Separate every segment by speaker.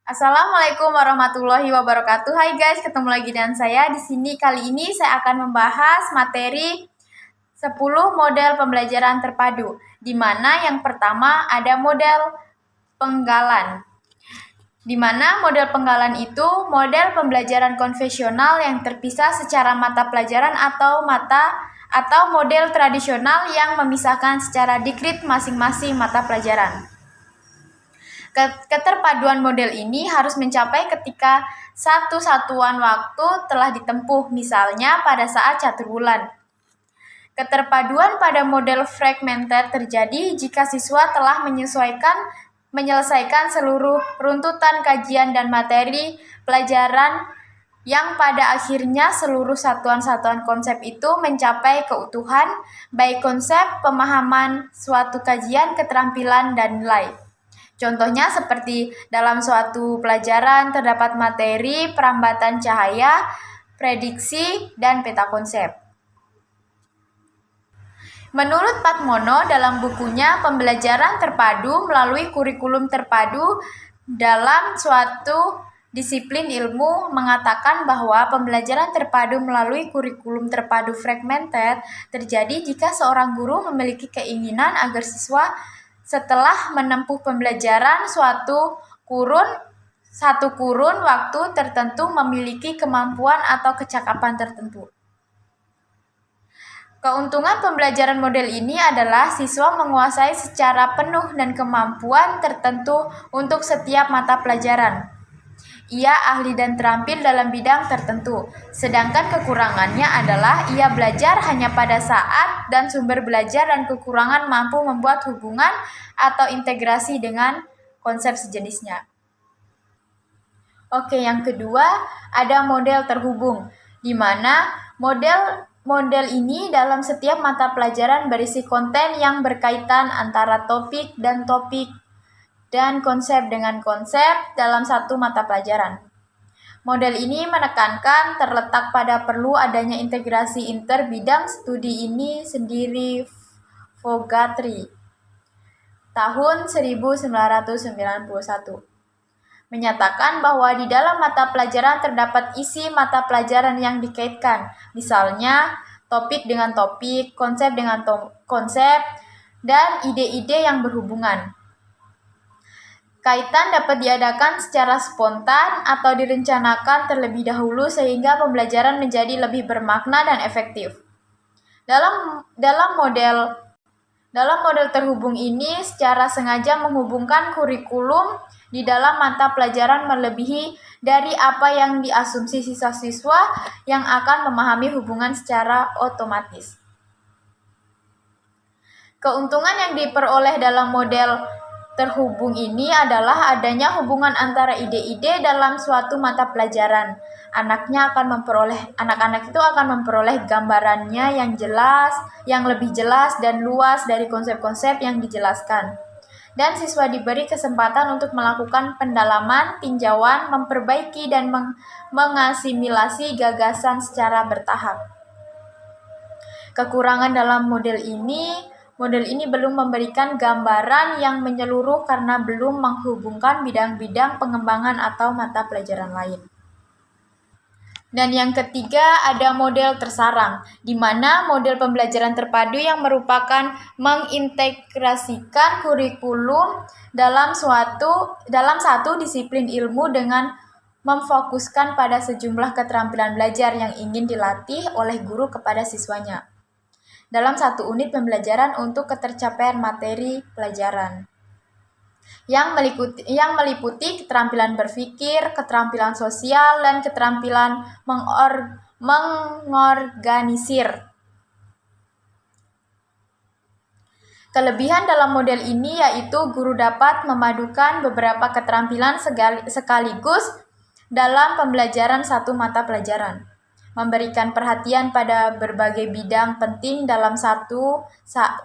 Speaker 1: Assalamualaikum warahmatullahi wabarakatuh. Hai guys, ketemu lagi dengan saya di sini. Kali ini saya akan membahas materi 10 model pembelajaran terpadu, di mana yang pertama ada model penggalan. Di mana model penggalan itu model pembelajaran konvensional yang terpisah secara mata pelajaran atau model tradisional yang memisahkan secara dikrit masing-masing mata pelajaran. Keterpaduan model ini harus mencapai ketika satu satuan waktu telah ditempuh, misalnya pada saat catur bulan. Keterpaduan pada model fragmented terjadi jika siswa telah menyelesaikan seluruh runtutan kajian dan materi pelajaran yang pada akhirnya seluruh satuan-satuan konsep itu mencapai keutuhan, baik konsep, pemahaman, suatu kajian, keterampilan, dan nilai. Contohnya seperti dalam suatu pelajaran terdapat materi perambatan cahaya, prediksi, dan peta konsep. Menurut Patmono dalam bukunya Pembelajaran Terpadu melalui Kurikulum Terpadu dalam suatu disiplin ilmu mengatakan bahwa pembelajaran terpadu melalui kurikulum terpadu fragmented terjadi jika seorang guru memiliki keinginan agar siswa setelah menempuh pembelajaran satu kurun waktu tertentu memiliki kemampuan atau kecakapan tertentu. Keuntungan pembelajaran model ini adalah siswa menguasai secara penuh dan kemampuan tertentu untuk setiap mata pelajaran. Ia ahli dan terampil dalam bidang tertentu, sedangkan kekurangannya adalah ia belajar hanya pada saat dan sumber belajar dan kekurangan mampu membuat hubungan atau integrasi dengan konsep sejenisnya. Oke, yang kedua ada model terhubung, di mana model ini dalam setiap mata pelajaran berisi konten yang berkaitan antara topik dan konsep dengan konsep dalam satu mata pelajaran. Model ini menekankan terletak pada perlu adanya integrasi inter bidang studi ini sendiri. Fogarty tahun 1991 menyatakan bahwa di dalam mata pelajaran terdapat isi mata pelajaran yang dikaitkan, misalnya topik dengan topik, konsep dengan konsep, dan ide-ide yang berhubungan. Kaitan dapat diadakan secara spontan atau direncanakan terlebih dahulu sehingga pembelajaran menjadi lebih bermakna dan efektif. Dalam model terhubung ini secara sengaja menghubungkan kurikulum di dalam mata pelajaran melebihi dari apa yang diasumsi siswa-siswa yang akan memahami hubungan secara otomatis. Keuntungan yang diperoleh dalam model terhubung ini adalah adanya hubungan antara ide-ide dalam suatu mata pelajaran. Anak-anak itu akan memperoleh gambarannya yang lebih jelas dan luas dari konsep-konsep yang dijelaskan. Dan siswa diberi kesempatan untuk melakukan pendalaman, tinjauan, memperbaiki dan mengasimilasi gagasan secara bertahap. Kekurangan dalam model ini belum memberikan gambaran yang menyeluruh karena belum menghubungkan bidang-bidang pengembangan atau mata pelajaran lain. Dan yang ketiga ada model tersarang, di mana model pembelajaran terpadu yang merupakan mengintegrasikan kurikulum dalam satu disiplin ilmu dengan memfokuskan pada sejumlah keterampilan belajar yang ingin dilatih oleh guru kepada siswanya dalam satu unit pembelajaran untuk ketercapaian materi pelajaran yang meliputi keterampilan berpikir, keterampilan sosial, dan keterampilan mengorganisir. Kelebihan dalam model ini yaitu guru dapat memadukan beberapa keterampilan sekaligus dalam pembelajaran satu mata pelajaran, memberikan perhatian pada berbagai bidang penting dalam satu saat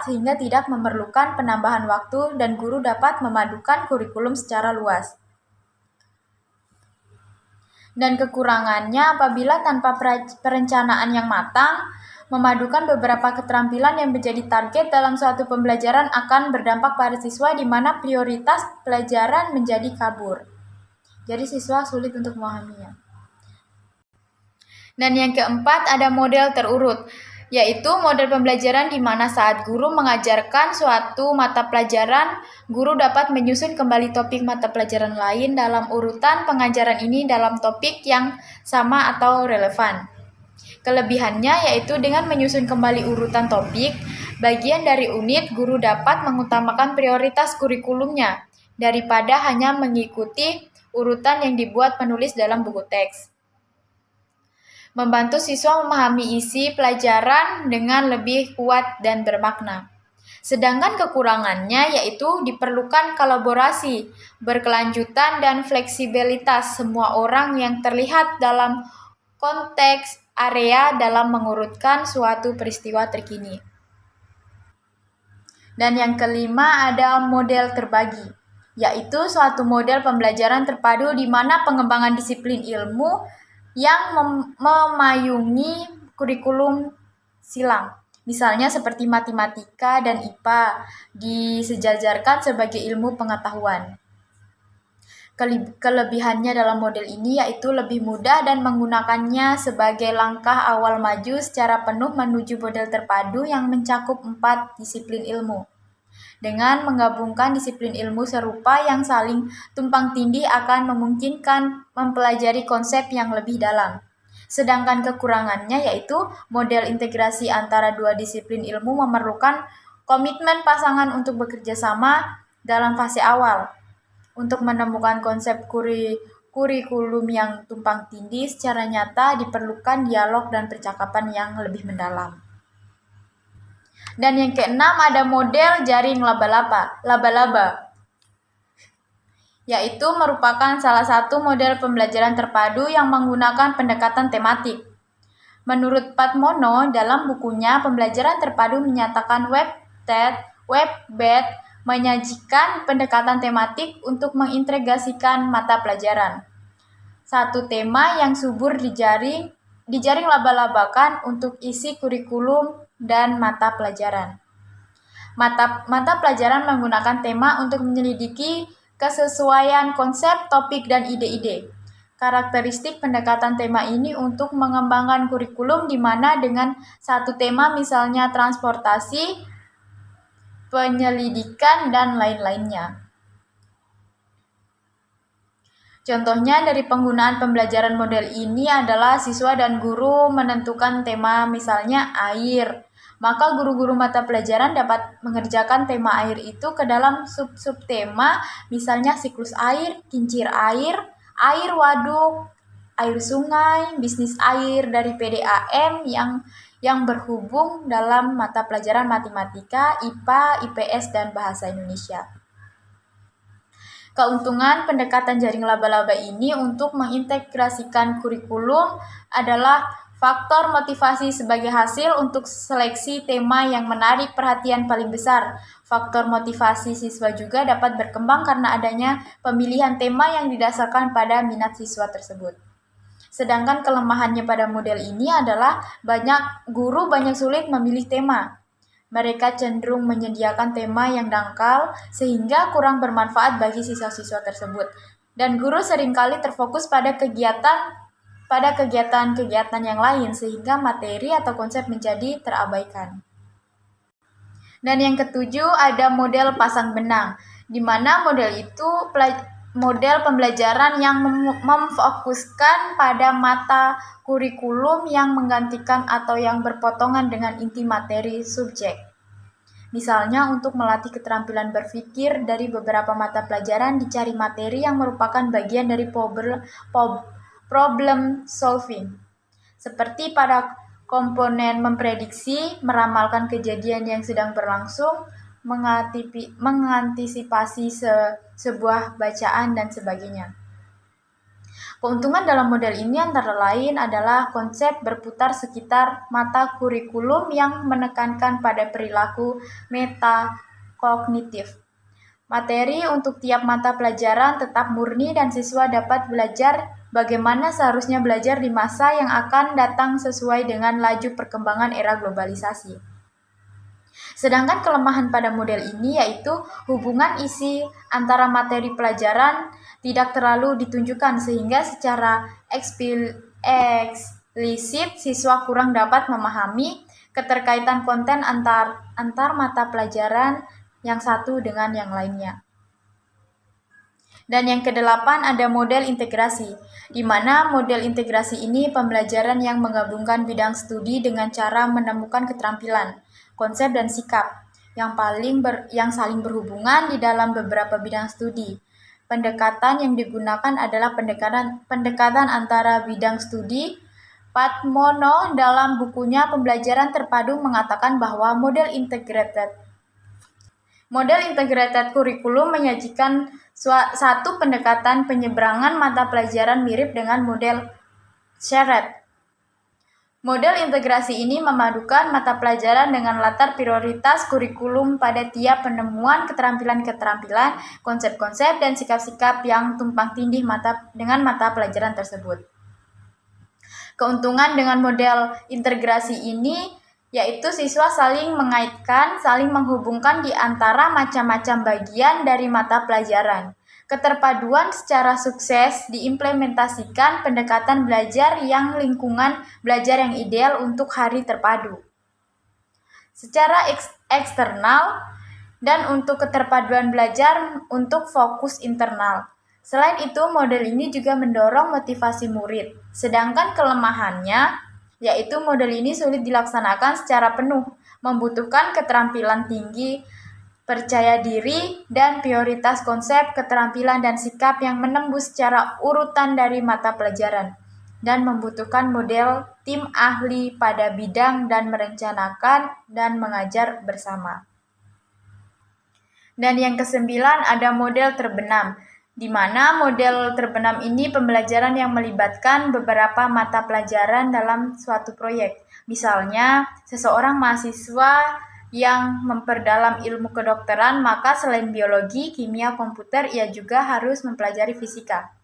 Speaker 1: sehingga tidak memerlukan penambahan waktu dan guru dapat memadukan kurikulum secara luas. Dan kekurangannya apabila tanpa perencanaan yang matang, Memadukan beberapa keterampilan yang menjadi target dalam suatu pembelajaran akan berdampak pada siswa di mana prioritas pelajaran menjadi kabur. Jadi siswa sulit untuk memahaminya. Dan yang keempat ada model terurut, yaitu model pembelajaran di mana saat guru mengajarkan suatu mata pelajaran, guru dapat menyusun kembali topik mata pelajaran lain dalam urutan pengajaran ini dalam topik yang sama atau relevan. Kelebihannya yaitu dengan menyusun kembali urutan topik, bagian dari unit guru dapat mengutamakan prioritas kurikulumnya daripada hanya mengikuti urutan yang dibuat penulis dalam buku teks. Membantu siswa memahami isi pelajaran dengan lebih kuat dan bermakna. Sedangkan kekurangannya yaitu diperlukan kolaborasi, berkelanjutan, dan fleksibilitas semua orang yang terlihat dalam konteks area dalam mengurutkan suatu peristiwa terkini. Dan yang kelima ada model terbagi, yaitu suatu model pembelajaran terpadu di mana pengembangan disiplin ilmu yang memayungi kurikulum silang. Misalnya seperti matematika dan IPA disejajarkan sebagai ilmu pengetahuan. Kelebihannya dalam model ini yaitu lebih mudah dan menggunakannya sebagai langkah awal maju secara penuh menuju model terpadu yang mencakup 4 disiplin ilmu. Dengan menggabungkan disiplin ilmu serupa yang saling tumpang tindih akan memungkinkan mempelajari konsep yang lebih dalam. Sedangkan kekurangannya yaitu model integrasi antara dua disiplin ilmu memerlukan komitmen pasangan untuk bekerja sama dalam fase awal. Untuk menemukan konsep kurikulum yang tumpang tindih secara nyata diperlukan dialog dan percakapan yang lebih mendalam. Dan yang keenam ada model jaring laba-laba, yaitu merupakan salah satu model pembelajaran terpadu yang menggunakan pendekatan tematik. Menurut Patmono, dalam bukunya Pembelajaran Terpadu menyatakan WebBed menyajikan pendekatan tematik untuk mengintegrasikan mata pelajaran. Satu tema yang subur dijaring laba-labakan untuk isi kurikulum dan mata pelajaran. Mata pelajaran menggunakan tema untuk menyelidiki kesesuaian konsep, topik, dan ide-ide. Karakteristik pendekatan tema ini untuk mengembangkan kurikulum di mana dengan satu tema misalnya transportasi, penyelidikan, dan lain-lainnya. Contohnya dari penggunaan pembelajaran model ini adalah siswa dan guru menentukan tema misalnya air. Maka guru-guru mata pelajaran dapat mengerjakan tema air itu ke dalam sub-sub tema misalnya siklus air, kincir air, air waduk, air sungai, bisnis air dari PDAM yang berhubung dalam mata pelajaran matematika, IPA, IPS, dan bahasa Indonesia. Keuntungan pendekatan jaring laba-laba ini untuk mengintegrasikan kurikulum adalah faktor motivasi sebagai hasil untuk seleksi tema yang menarik perhatian paling besar. Faktor motivasi siswa juga dapat berkembang karena adanya pemilihan tema yang didasarkan pada minat siswa tersebut. Sedangkan kelemahannya pada model ini adalah banyak guru sulit memilih tema. Mereka cenderung menyediakan tema yang dangkal sehingga kurang bermanfaat bagi siswa-siswa tersebut. Dan guru seringkali terfokus pada kegiatan-kegiatan yang lain sehingga materi atau konsep menjadi terabaikan. Dan yang ketujuh ada model pasang benang, di mana model itu model pembelajaran yang memfokuskan pada mata kurikulum yang menggantikan atau yang berpotongan dengan inti materi subjek. Misalnya untuk melatih keterampilan berpikir dari beberapa mata pelajaran dicari materi yang merupakan bagian dari problem solving. Seperti pada komponen memprediksi, meramalkan kejadian yang sedang berlangsung, mengantisipasi sebuah bacaan, dan sebagainya. Keuntungan dalam model ini antara lain adalah konsep berputar sekitar mata kurikulum yang menekankan pada perilaku metakognitif. Materi untuk tiap mata pelajaran tetap murni dan siswa dapat belajar bagaimana seharusnya belajar di masa yang akan datang sesuai dengan laju perkembangan era globalisasi. Sedangkan kelemahan pada model ini yaitu hubungan isi antara materi pelajaran tidak terlalu ditunjukkan sehingga secara eksplisit siswa kurang dapat memahami keterkaitan konten antar mata pelajaran yang satu dengan yang lainnya. Dan yang kedelapan ada model integrasi, di mana model integrasi ini pembelajaran yang menggabungkan bidang studi dengan cara menemukan keterampilan, konsep dan sikap yang saling berhubungan di dalam beberapa bidang studi. Pendekatan yang digunakan adalah pendekatan antara bidang studi. Patmono dalam bukunya Pembelajaran Terpadu mengatakan bahwa model integrated kurikulum menyajikan satu pendekatan penyeberangan mata pelajaran mirip dengan model shared. Model integrasi ini memadukan mata pelajaran dengan latar prioritas kurikulum pada tiap penemuan keterampilan-keterampilan, konsep-konsep, dan sikap-sikap yang tumpang tindih dengan mata pelajaran tersebut. Keuntungan dengan model integrasi ini yaitu siswa saling mengaitkan, saling menghubungkan di antara macam-macam bagian dari mata pelajaran. Keterpaduan secara sukses diimplementasikan pendekatan belajar yang lingkungan belajar yang ideal untuk hari terpadu. Secara eksternal dan untuk keterpaduan belajar untuk fokus internal. Selain itu, model ini juga mendorong motivasi murid. Sedangkan kelemahannya, yaitu model ini sulit dilaksanakan secara penuh, membutuhkan keterampilan tinggi, percaya diri, dan prioritas konsep, keterampilan, dan sikap yang menembus secara urutan dari mata pelajaran, dan membutuhkan model tim ahli pada bidang dan merencanakan dan mengajar bersama. Dan yang kesembilan ada model terbenam, di mana model terbenam ini pembelajaran yang melibatkan beberapa mata pelajaran dalam suatu proyek. Misalnya, seseorang mahasiswa yang memperdalam ilmu kedokteran, maka selain biologi, kimia, komputer, ia juga harus mempelajari fisika.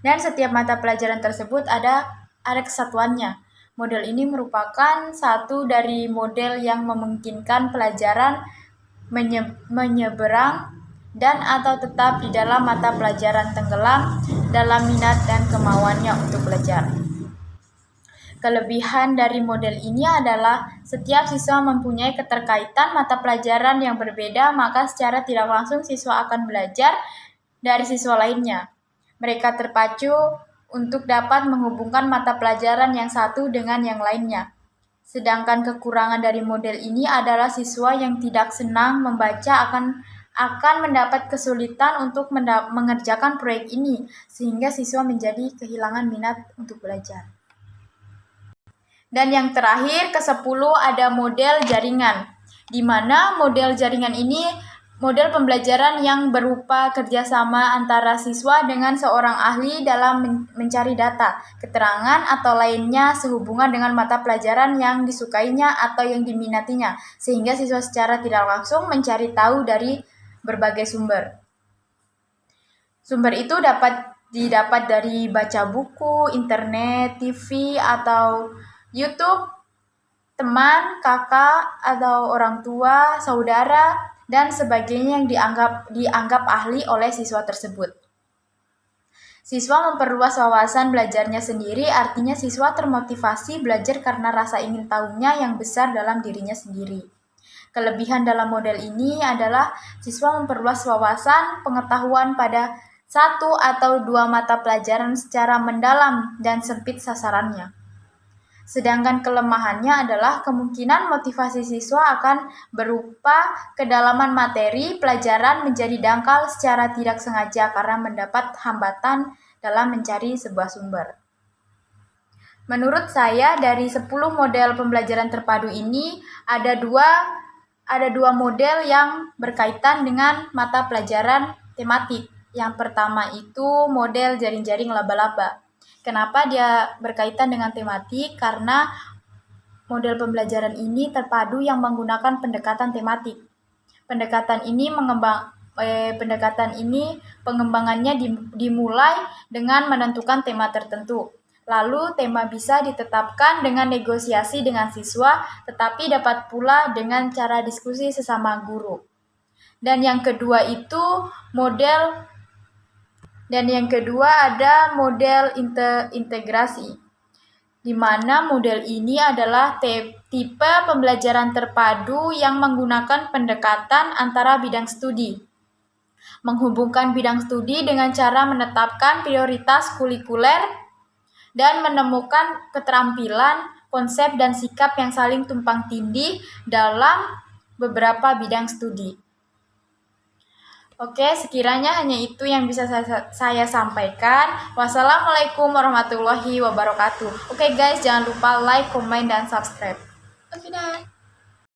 Speaker 1: Dan setiap mata pelajaran tersebut ada kesatuannya. Model ini merupakan satu dari model yang memungkinkan pelajaran menyeberang dan atau tetap di dalam mata pelajaran tenggelam dalam minat dan kemauannya untuk belajar. Kelebihan dari model ini adalah setiap siswa mempunyai keterkaitan mata pelajaran yang berbeda, maka secara tidak langsung siswa akan belajar dari siswa lainnya. Mereka terpacu untuk dapat menghubungkan mata pelajaran yang satu dengan yang lainnya. Sedangkan kekurangan dari model ini adalah siswa yang tidak senang membaca akan mendapat kesulitan untuk mengerjakan proyek ini, sehingga siswa menjadi kehilangan minat untuk belajar. Dan yang terakhir, ke-10 ada model jaringan, di mana model jaringan ini model pembelajaran yang berupa kerjasama antara siswa dengan seorang ahli dalam mencari data, keterangan, atau lainnya sehubungan dengan mata pelajaran yang disukainya atau yang diminatinya, sehingga siswa secara tidak langsung mencari tahu dari berbagai sumber. Sumber itu didapat dari baca buku, internet, TV, atau YouTube, teman, kakak, atau orang tua, saudara, dan sebagainya yang dianggap ahli oleh siswa tersebut. Siswa memperluas wawasan belajarnya sendiri, artinya siswa termotivasi belajar karena rasa ingin tahunya yang besar dalam dirinya sendiri. Kelebihan dalam model ini adalah siswa memperluas wawasan pengetahuan pada satu atau dua mata pelajaran secara mendalam dan sempit sasarannya. Sedangkan kelemahannya adalah kemungkinan motivasi siswa akan berupa kedalaman materi pelajaran menjadi dangkal secara tidak sengaja karena mendapat hambatan dalam mencari sebuah sumber. Menurut saya, dari 10 model pembelajaran terpadu ini ada dua model yang berkaitan dengan mata pelajaran tematik. Yang pertama itu model jaring-jaring laba-laba. Kenapa dia berkaitan dengan tematik? Karena model pembelajaran ini terpadu yang menggunakan pendekatan tematik. Pendekatan ini pendekatan ini pengembangannya dimulai dengan menentukan tema tertentu. Lalu tema bisa ditetapkan dengan negosiasi dengan siswa, tetapi dapat pula dengan cara diskusi sesama guru. Dan yang kedua ada model integrasi, di mana model ini adalah tipe pembelajaran terpadu yang menggunakan pendekatan antara bidang studi, menghubungkan bidang studi dengan cara menetapkan prioritas kurikuler dan menemukan keterampilan, konsep, dan sikap yang saling tumpang tindih dalam beberapa bidang studi. Oke, sekiranya hanya itu yang bisa saya sampaikan. Wassalamualaikum warahmatullahi wabarakatuh. Oke guys, jangan lupa like, comment, dan subscribe. Oke dah.